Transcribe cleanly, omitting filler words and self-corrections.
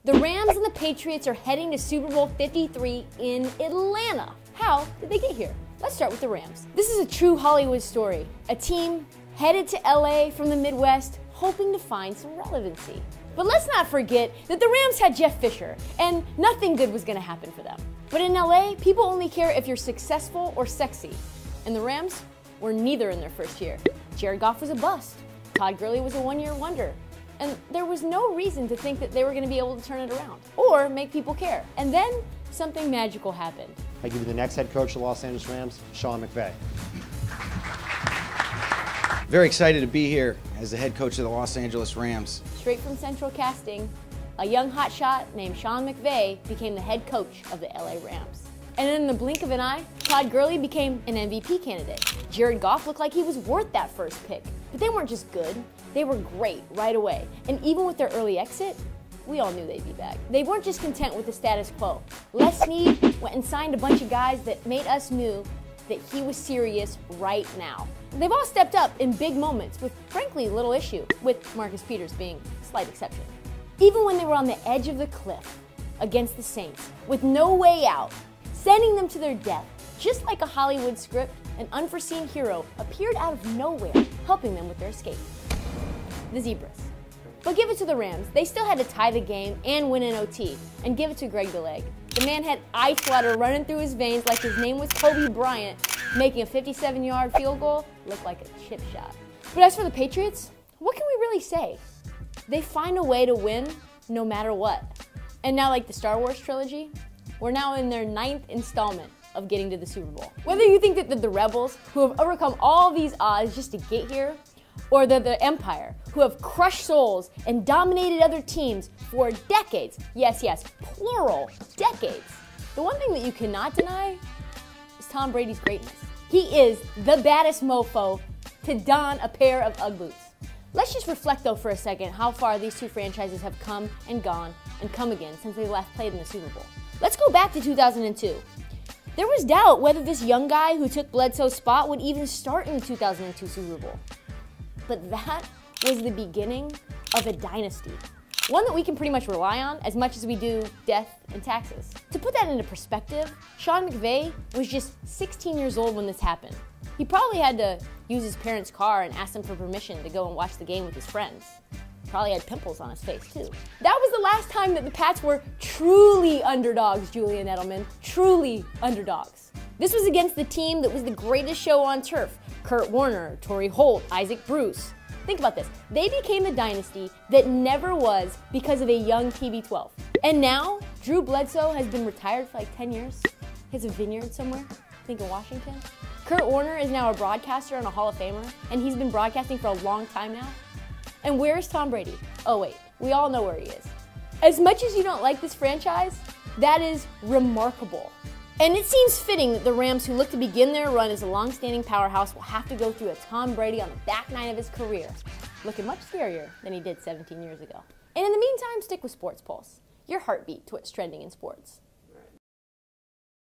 The Rams and the Patriots are heading to Super Bowl 53 in Atlanta. How did they get here? Let's start with the Rams. This is a true Hollywood story. A team headed to LA from the Midwest, hoping to find some relevancy. But let's not forget that the Rams had Jeff Fisher, and nothing good was gonna happen for them. But in LA, people only care if you're successful or sexy. And the Rams were neither in their first year. Jared Goff was a bust. Todd Gurley was a one-year wonder. And there was no reason to think that they were gonna be able to turn it around or make people care. And then something magical happened. I give you the next head coach of the Los Angeles Rams, Sean McVay. Very excited to be here as the head coach of the Los Angeles Rams. Straight from Central Casting, a young hotshot named Sean McVay became the head coach of the LA Rams. And in the blink of an eye, Todd Gurley became an MVP candidate. Jared Goff looked like he was worth that first pick. But they weren't just good, they were great right away. And even with their early exit, we all knew they'd be back. They weren't just content with the status quo. Les Snead went and signed a bunch of guys that made us know that he was serious right now. They've all stepped up in big moments with, frankly, little issue, with Marcus Peters being a slight exception. Even when they were on the edge of the cliff against the Saints, with no way out, sending them to their death, just like a Hollywood script, an unforeseen hero appeared out of nowhere, helping them with their escape. The Zebras. But give it to the Rams. They still had to tie the game and win in OT, and give it to Greg DeLeg. The man had ice water running through his veins like his name was Kobe Bryant, making a 57-yard field goal look like a chip shot. But as for the Patriots, what can we really say? They find a way to win no matter what. And now, like the Star Wars trilogy, we're now in their 9th installment of getting to the Super Bowl. Whether you think that the Rebels, who have overcome all these odds just to get here, or the Empire, who have crushed souls and dominated other teams for decades, yes, plural, decades. The one thing that you cannot deny is Tom Brady's greatness. He is the baddest mofo to don a pair of Ugg boots. Let's just reflect though for a second how far these two franchises have come and gone and come again since they last played in the Super Bowl. Let's go back to 2002. There was doubt whether this young guy who took Bledsoe's spot would even start in the 2002 Super Bowl. But that was the beginning of a dynasty. One that we can pretty much rely on as much as we do death and taxes. To put that into perspective, Sean McVay was just 16 years old when this happened. He probably had to use his parents' car and ask them for permission to go and watch the game with his friends. Probably had pimples on his face too. That was the last time that the Pats were truly underdogs, Julian Edelman, truly underdogs. This was against the team that was the greatest show on turf. Kurt Warner, Torrey Holt, Isaac Bruce. Think about this. They became a dynasty that never was because of a young TB12. And now, Drew Bledsoe has been retired for like 10 years. He has a vineyard somewhere, I think in Washington. Kurt Warner is now a broadcaster and a Hall of Famer, and he's been broadcasting for a long time now. And where's Tom Brady? Oh wait, we all know where he is. As much as you don't like this franchise, that is remarkable. And it seems fitting that the Rams, who look to begin their run as a long-standing powerhouse, will have to go through a Tom Brady on the back nine of his career, looking much scarier than he did 17 years ago. And in the meantime, stick with Sports Pulse, your heartbeat to what's trending in sports.